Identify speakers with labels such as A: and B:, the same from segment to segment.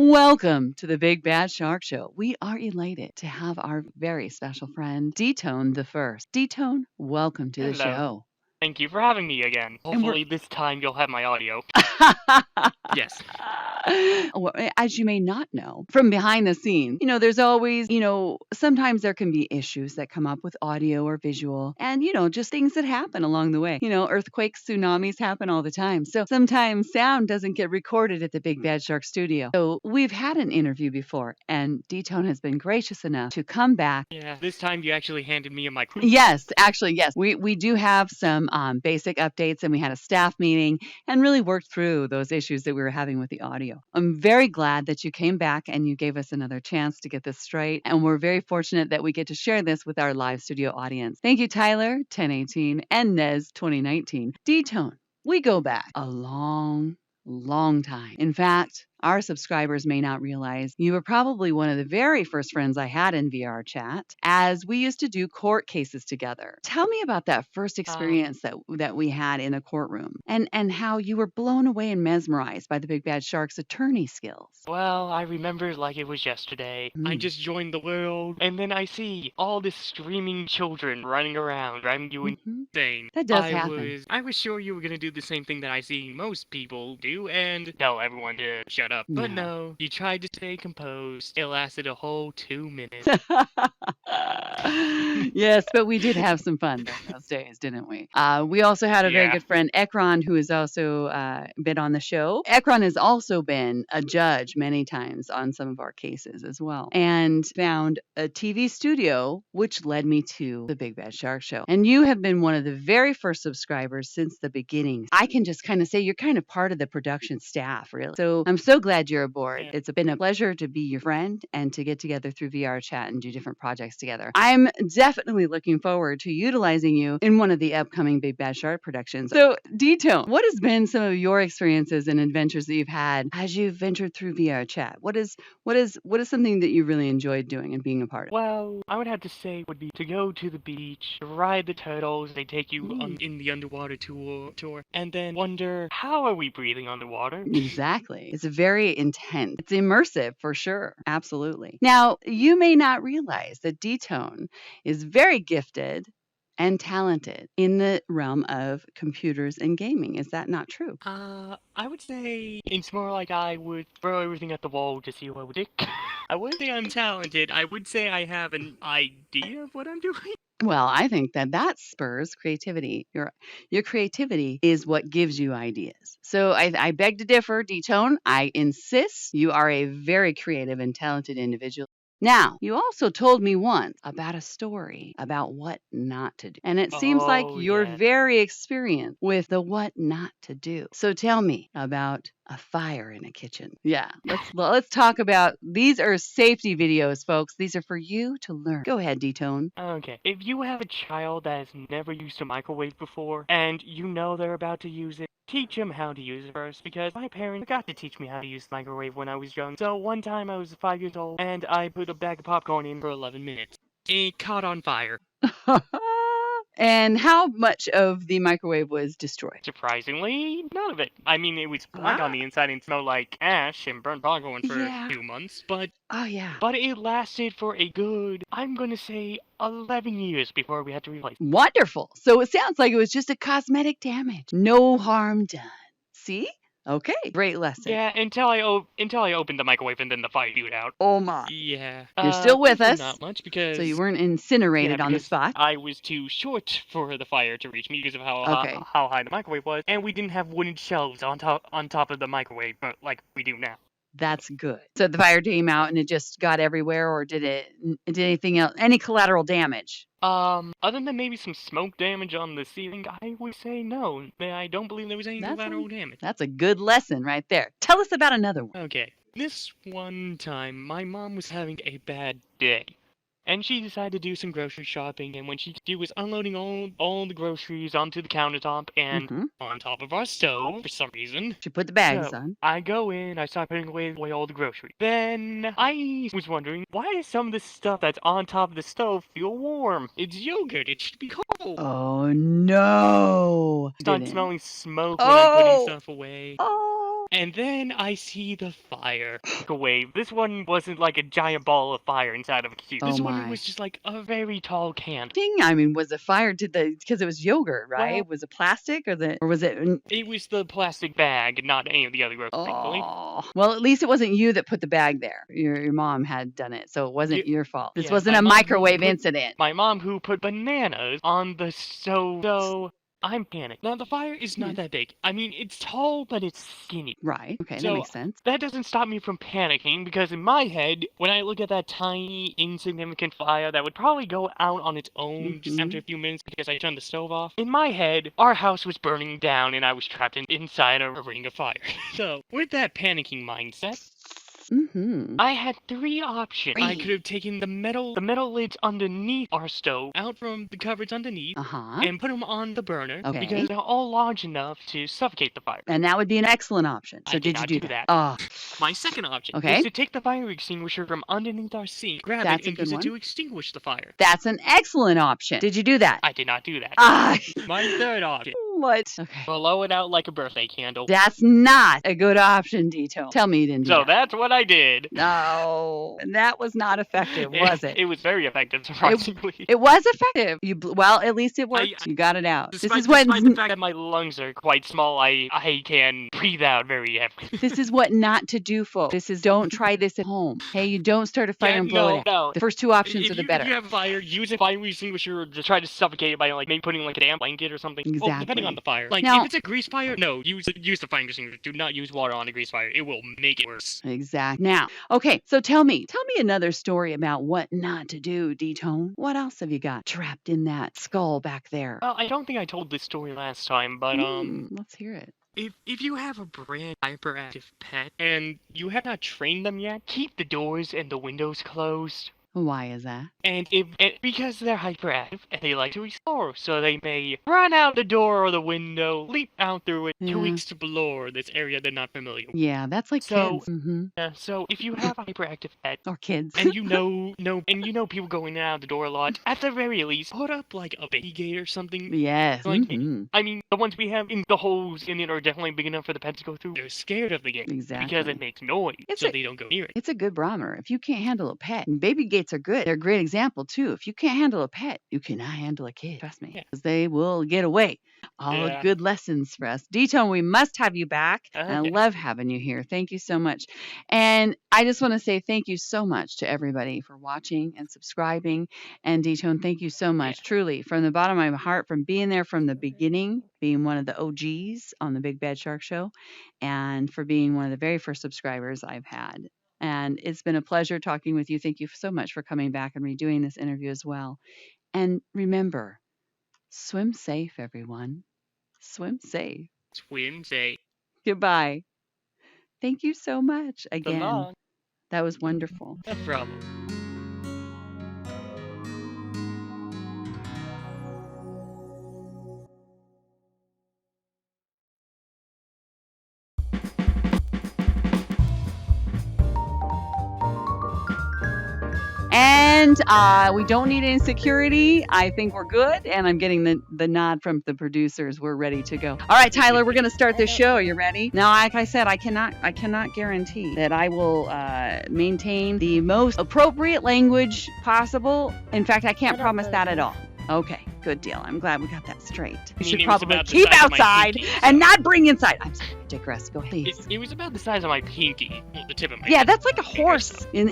A: Welcome to the Big Bad Shark Show. We are elated to have our very special friend, Dtonethafirst. Dtone, welcome to the
B: Hello.
A: show.
B: Thank you for having me again.
A: And
B: Hopefully this time you'll have my audio. Yes.
A: Well, as you may not know, from behind the scenes, there's always, sometimes there can be issues that come up with audio or visual and, just things that happen along the way. Earthquakes, tsunamis happen all the time. So sometimes sound doesn't get recorded at the Big Bad Shark studio. So we've had an interview before and Dtone has been gracious enough to come back.
B: Yeah, this time you actually handed me a microphone.
A: Yes, actually, yes. We do have some basic updates and we had a staff meeting and really worked through those issues that we were having with the audio. I'm very glad that you came back and you gave us another chance to get this straight. And we're very fortunate that we get to share this with our live studio audience. Thank you, Tyler1018 and NEZ2019. Dtone, we go back a long time. In fact, our subscribers may not realize you were probably one of the very first friends I had in VRChat, as we used to do court cases together. Tell me about that first experience that we had in a courtroom, and how you were blown away and mesmerized by the Big Bad Shark's attorney skills.
B: Well, I remember like it was yesterday. I just joined the world, and then I see all these screaming children running around, driving you insane.
A: That does happen.
B: I was sure you were gonna do the same thing that I see most people do, and tell everyone to shut up. But no, you tried to stay composed. It lasted a whole 2 minutes.
A: Yes, but we did have some fun during those days, didn't we? We also had a very good friend, Ekron, who has also been on the show. Ekron has also been a judge many times on some of our cases as well, and found a TV studio, which led me to the Big Bad Shark Show. And you have been one of the very first subscribers since the beginning. I can just kind of say you're kind of part of the production staff, really. So I'm so glad you're aboard. Yeah. It's been a pleasure to be your friend and to get together through VRChat and do different projects together. I'm definitely looking forward to utilizing you in one of the upcoming Big Bad Shark productions. So, Dtone, what has been some of your experiences and adventures that you've had as you've ventured through VRChat? What is something that you really enjoyed doing and being a part of?
B: Well, I would have to say would be to go to the beach, ride the turtles. They take you in the underwater tour, and then wonder, how are we breathing underwater?
A: Exactly. It's very intense. It's immersive for sure. Absolutely. Now, you may not realize that Dtone is very gifted and talented in the realm of computers and gaming. Is that not true?
B: I would say it's more like I would throw everything at the wall to see what would stick. I wouldn't say I'm talented. I would say I have an idea of what I'm doing.
A: Well, I think that spurs creativity. Your creativity is what gives you ideas. So I beg to differ, Dtone. I insist you are a very creative and talented individual. Now, you also told me once about a story about what not to do. And it seems like you're very experienced with the what not to do. So tell me about a fire in a kitchen. Yeah, let's talk about, these are safety videos, folks. These are for you to learn. Go ahead, Dtone.
B: Okay, if you have a child that has never used a microwave before, and you know they're about to use it, teach them how to use it first, because my parents forgot to teach me how to use the microwave when I was young. So one time I was 5 years old, and I put a bag of popcorn in for 11 minutes. It caught on fire.
A: And how much of the microwave was destroyed?
B: Surprisingly, none of it. I mean, it was black on the inside and smelled like ash and burnt popcorn for 2 months, but...
A: Oh, yeah.
B: But it lasted for a good, I'm gonna say, 11 years before we had to replace it.
A: Wonderful. So it sounds like it was just a cosmetic damage. No harm done. See? Okay, great lesson.
B: Yeah, until I opened the microwave and then the fire spewed out.
A: Oh my.
B: Yeah.
A: You're still with us.
B: Not much, because...
A: So you weren't incinerated on the spot?
B: I was too short for the fire to reach me because of how high the microwave was, and we didn't have wooden shelves on top of the microwave, but like we do now.
A: That's good. So the fire came out and it just got everywhere, or did anything else, any collateral damage?
B: Other than maybe some smoke damage on the ceiling, I would say no. I don't believe there was any collateral damage.
A: That's a good lesson right there. Tell us about another one.
B: Okay. This one time, my mom was having a bad day. And she decided to do some grocery shopping, and when she was unloading all the groceries onto the countertop and on top of our stove for some reason.
A: She put the bags on.
B: I go in, I start putting away all the groceries. Then I was wondering, why does some of the stuff that's on top of the stove feel warm? It's yogurt, it should be cold.
A: Oh no!
B: I started smelling smoke when I'm putting stuff away.
A: Oh!
B: And then I see the fire. Microwave. This one wasn't like a giant ball of fire inside of a cube. This one was just like a very tall can.
A: I mean, was the fire because it was yogurt, right?
B: Well,
A: was it plastic or was it?
B: It was the plastic bag, not any of the other groups, thankfully.
A: Oh, well, at least it wasn't you that put the bag there. Your mom had done it, so it wasn't your fault. This wasn't a microwave incident.
B: My mom who put bananas on the stove. So I'm panicked. Now, the fire is not that big. I mean, it's tall, but it's skinny.
A: Right. Okay,
B: So
A: that makes sense.
B: that doesn't stop me from panicking, because in my head, when I look at that tiny, insignificant fire that would probably go out on its own just after a few minutes because I turned the stove off, in my head, our house was burning down and I was trapped inside a ring of fire. So, with that panicking mindset, I had 3 options. I could have taken the metal lids underneath our stove out from the cupboards underneath and put them on the burner because they're all large enough to suffocate the fire.
A: And that would be an excellent option. So did you do that? Oh.
B: My second option is to take the fire extinguisher from underneath our sink, grab it, and use it to extinguish the fire.
A: That's an excellent option. Did you do that?
B: I did not do that. My third option.
A: What? Okay.
B: Blow it out like a birthday candle.
A: That's not a good option, Dtone. Tell me you didn't do that.
B: So that's what I did.
A: No, that was not effective, was it?
B: It was very effective, surprisingly.
A: It was effective. Well, at least it worked. You got it out.
B: Despite the fact that my lungs are quite small, I can breathe out very heavily.
A: This is what not to do, folks. This is don't try this at home. Hey, you don't start a fire and blow it out.
B: No.
A: The first 2 options are the better.
B: If you have a fire, use a fire extinguisher to try to suffocate it by maybe putting a damp blanket or something.
A: Exactly.
B: Well, depending on the fire. If it's a grease fire, no, use the fire extinguisher. Do not use water on a grease fire. It will make it worse.
A: Exactly. Now, okay, so tell me another story about what not to do, Dtone. What else have you got trapped in that skull back there?
B: Well, I don't think I told this story last time, but
A: let's hear it.
B: If you have a brand hyperactive pet and you have not trained them yet, keep the doors and the windows closed.
A: Why is that?
B: And because they're hyperactive and they like to explore, so they may run out the door or the window, leap out through it to explore this area they're not familiar with.
A: Yeah, that's like kids.
B: Yeah, so if you have a hyperactive pet
A: or kids,
B: and you know people go in and out the door a lot, at the very least, put up like a baby gate or something.
A: Yes.
B: I mean, the ones we have in the holes in it are definitely big enough for the pets to go through. They're scared of the gate because it makes noise, so they don't go near it.
A: It's a good barometer. If you can't handle a pet, and baby gates are good. They're a great example too. If you can't handle a pet, you cannot handle a kid. Trust me, because they will get away. All good lessons for us. Dtone, we must have you back. And I love having you here. Thank you so much. And I just want to say thank you so much to everybody for watching and subscribing. And Dtone, thank you so much. Truly, from the bottom of my heart, from being there from the beginning, being one of the OGs on the Big Bad Shark Show, and for being one of the very first subscribers I've had. And it's been a pleasure talking with you. Thank you so much for coming back and redoing this interview as well. And remember, swim safe, everyone. Swim safe.
B: Swim safe.
A: Goodbye. Thank you so much again. That was wonderful.
B: No problem.
A: And we don't need any security. I think we're good. And I'm getting the nod from the producers. We're ready to go. All right, Tyler, we're going to start the show. Are you ready? Now, like I said, I cannot guarantee that I will maintain the most appropriate language possible. In fact, I can't promise that at all. Okay, good deal. I'm glad we got that straight. You should probably keep outside and not bring inside. I'm sorry, digress. Go, please.
B: It was about the size of my pinky, the tip of my
A: Yeah, that's like a horse in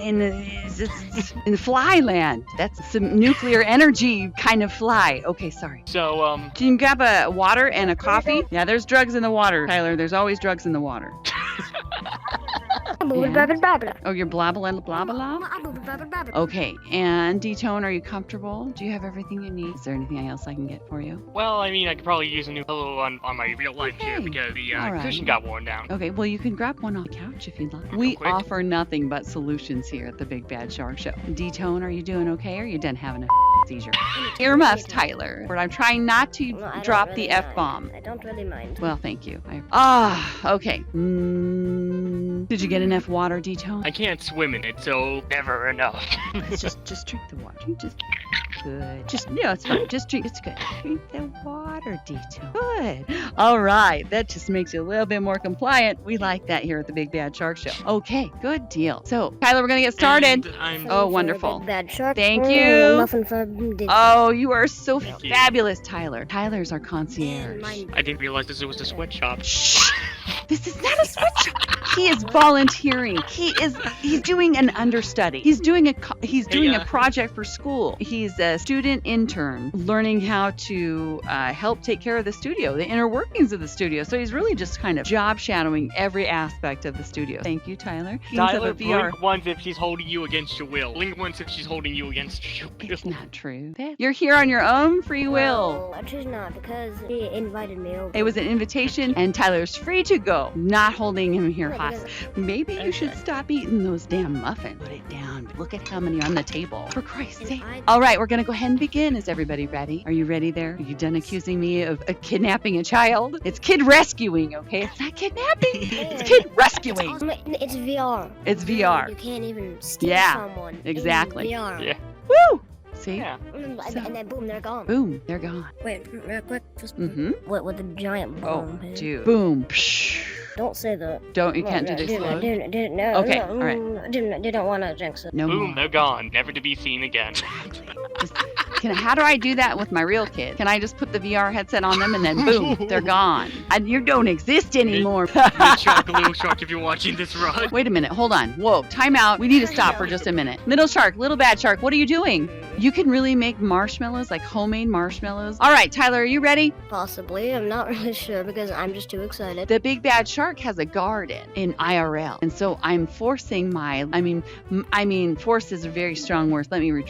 A: fly land. That's some nuclear energy kind of fly. Okay, sorry.
B: So,
A: can you grab a water and a coffee? Yeah, there's drugs in the water, Tyler. There's always drugs in the water. Yeah. Oh, you're blah blah blah blah. Okay, and Dtone, are you comfortable? Do you have everything you need? Is there anything else I can get for you?
B: Well, I mean, I could probably use a new pillow on my real life chair because the cushion got worn down.
A: Okay, well, you can grab one on the couch if you'd like. We offer nothing but solutions here at the Big Bad Shark Show. Dtone, are you doing okay? Or are you done having a seizure? Earmuffs, Tyler. But I'm trying not to drop the F-bomb.
C: I don't really mind.
A: Well, thank you. Okay. Did you get enough water, Dtone?
B: I can't swim in it, so never enough.
A: just drink the water. Just good. It's fine. Just drink. It's good. Drink the water, Dtone. Good. All right. That just makes you a little bit more compliant. We like that here at the Big Bad Shark Show. Okay. Good deal. So, Tyler, we're gonna get started. Oh, wonderful.
C: Big Bad Shark.
A: Thank you.
C: Muffin for Dtone.
A: Oh, you are so
B: Thank you.
A: fabulous, Tyler. Tyler's our concierge.
B: I didn't realize this was a sweatshop.
A: Shh. This is not a sweatshop. He is volunteering. He's doing an understudy. He's doing a project for school. He's a student intern learning how to help take care of the studio, the inner workings of the studio. So he's really just kind of job shadowing every aspect of the studio. Thank you, Tyler.
B: Tyler, blink once if she's holding you against your will. Blink once if she's holding you against your will.
A: It's not true. You're here on your own free will.
C: Well, actually not, because he invited me over.
A: It was an invitation, and Tyler's free to go. Not holding him here
C: Yeah,
A: hostage. Maybe you should stop eating those damn muffins. Put it down. Look at how many are on the table. For Christ's sake. All right, we're going to go ahead and begin. Is everybody ready? Are you ready there? Are you done accusing me of kidnapping a child? It's kid rescuing, okay? It's not kidnapping. It's kid rescuing.
C: It's VR.
A: It's VR.
C: You can't even steal
A: Yeah,
C: someone.
A: exactly.
C: In VR.
B: Yeah.
A: Woo! See?
B: Yeah.
C: And then boom, they're gone.
A: Boom, they're gone.
C: Wait, real quick. Just
A: Mm-hmm.
C: with the giant
A: Oh,
C: bomb. here.
A: dude. Boom. Psh.
C: Don't say that.
A: You can't do this
C: I
A: loud.
C: didn't,
A: Okay,
C: no,
A: all right.
C: I didn't want to jinx it.
A: No
B: Boom,
A: more.
B: they're gone, never to be seen again.
A: How do I do that with my real kid? Can I just put the VR headset on them and then boom, they're gone? You don't exist anymore.
B: Little Shark, if you're watching this, run.
A: Wait a minute, hold on. Whoa, time out. We need to stop for just a minute. Little bad shark, what are you doing? You can really make marshmallows, like homemade marshmallows. All right, Tyler, are you ready?
C: Possibly. I'm not really sure because I'm just too excited.
A: The Big Bad Shark has a garden in IRL. And so I'm forcing force is a very strong word.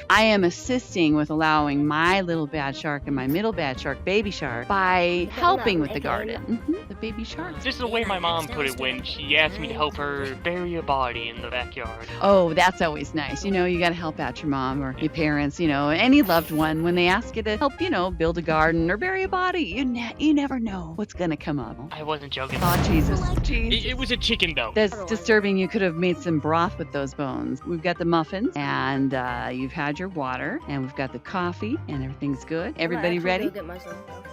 A: I am assisting with allowing my little bad shark and my middle bad shark, baby shark, by helping with the garden. The baby shark.
B: This is the way my mom put it when she asked me to help her bury a body in the backyard.
A: Oh, that's always nice. You got to help out your mom or your parents, any loved one when they ask you to help, build a garden or bury a body. You never know what's going to come up.
B: I wasn't joking.
A: Oh, Jesus. Jeez.
B: It was a chicken, though.
A: That's disturbing. You could have made some broth with those bones. We've got the muffins, and you've had your water, and we've got the coffee, and everything's good. Everybody ready?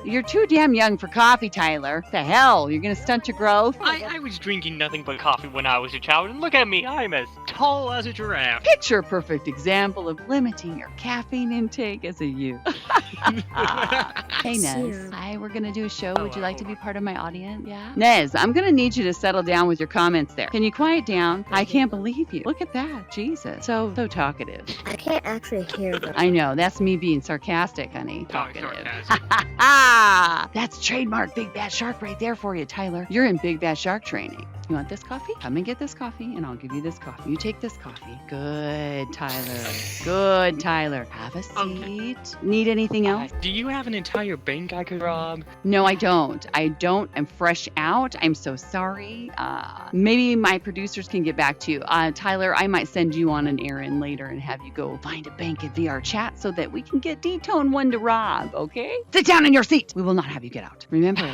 A: You're too damn young for coffee, Tyler. What the hell? You're going to stunt your growth?
B: I was drinking nothing but coffee when I was a child, and look at me, I'm as tall as a giraffe.
A: Picture a perfect example of limiting your caffeine intake as a youth. Hey, Nez. Hi, we're going to do a show. Would you like to be part of my audience? Yeah? Nez, I'm going to need you to settle down with your comments there. Can you quiet down? I can't believe you. Look at that. Jesus. So talkative.
C: I can't actually hear them.
A: I know. That's me being sarcastic, honey. Talkative. That's trademark Big Bad Shark right there for you, Tyler. You're in Big Bad Shark training. You want this coffee? Come and get this coffee, and I'll give you this coffee. You take this coffee. Good, Tyler. Good, Tyler. Have a seat.
B: Okay.
A: Need anything else?
B: Do you have an entire bank I could rob?
A: No, I don't. I'm fresh out. I'm so sorry. Maybe my producers can get back to you. Tyler, I might send you on an errand later and have you go find a bank at VRChat so that we can get Dtone one to rob, okay? Sit down in your seat. We will not have you get out. Remember,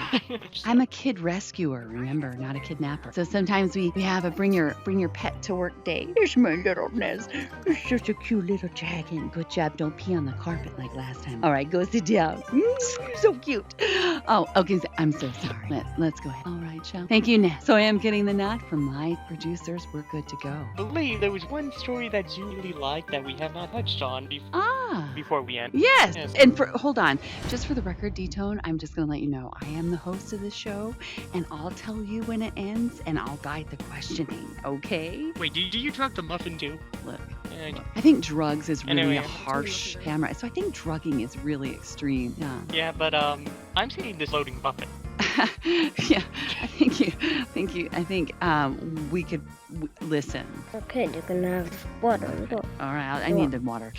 A: I'm a kid rescuer, remember, not a kidnapper. So sometimes we have a bring your pet to work day. Here's my little Nez. It's such a cute little dragon. Good job. Don't pee on the carpet like last time. All right, go sit down. You're so cute. Oh, okay. I'm so sorry. Let's go ahead. All right, Shell. Thank you, Nez. So I am getting the nod from my producers. We're good to go.
B: I believe there was one story that you really liked that we have not touched on before we end.
A: Yes. And hold on. Just for the record, Dtone, I'm just going to let you know I am the host of the show, and I'll tell you when it ends, and I'll guide the questioning, okay?
B: Wait, do you drug the muffin too?
A: Look, I think drugs is really a harsh camera, so I think drugging is really extreme. Yeah.
B: Yeah, but I'm seeing this loading muffin.
A: Yeah, thank you. I think we could listen.
C: Okay, you can have water.
A: All right, I need the water.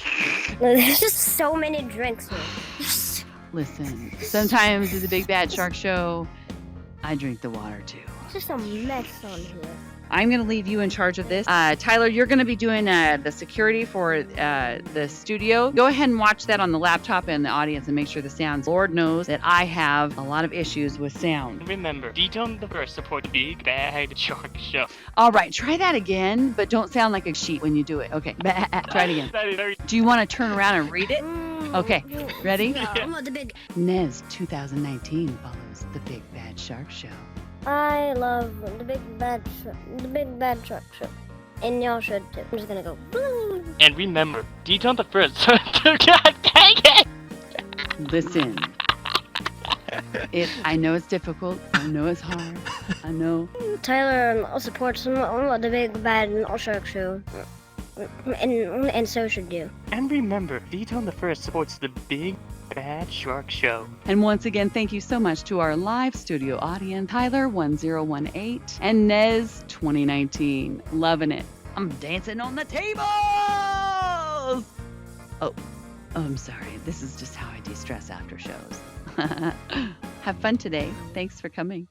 C: There's just so many drinks here.
A: Listen, sometimes at the Big Bad Shark Show, I drink the water too.
C: It's just a mess on here.
A: I'm going to leave you in charge of this. Tyler, you're going to be doing the security for the studio. Go ahead and watch that on the laptop and the audience and make sure the sounds. Lord knows that I have a lot of issues with sound.
B: Remember, Dtonethafirst supports BigBadShark show.
A: All right, try that again, but don't sound like a sheep when you do it. Okay, try it again.
B: That is very...
A: Do you want to turn around and read it? Okay, ready?
C: The
A: NEZ2019 follows the Big Bad Shark Show.
C: I love the Big Bad Shark show. And y'all should too. I'm just gonna go.
B: And remember, Dtonethafirst. God dang it!
A: Listen. I know it's difficult. I know it's hard. I know.
C: Tyler supports the Big Bad Shark show. And so should you.
B: And remember, Dtonethafirst supports the BigBadShark show.
A: And once again, thank you so much to our live studio audience, Tyler1018 and NEZ2019. Loving it. I'm dancing on the tables! Oh, I'm sorry. This is just how I de-stress after shows. Have fun today. Thanks for coming.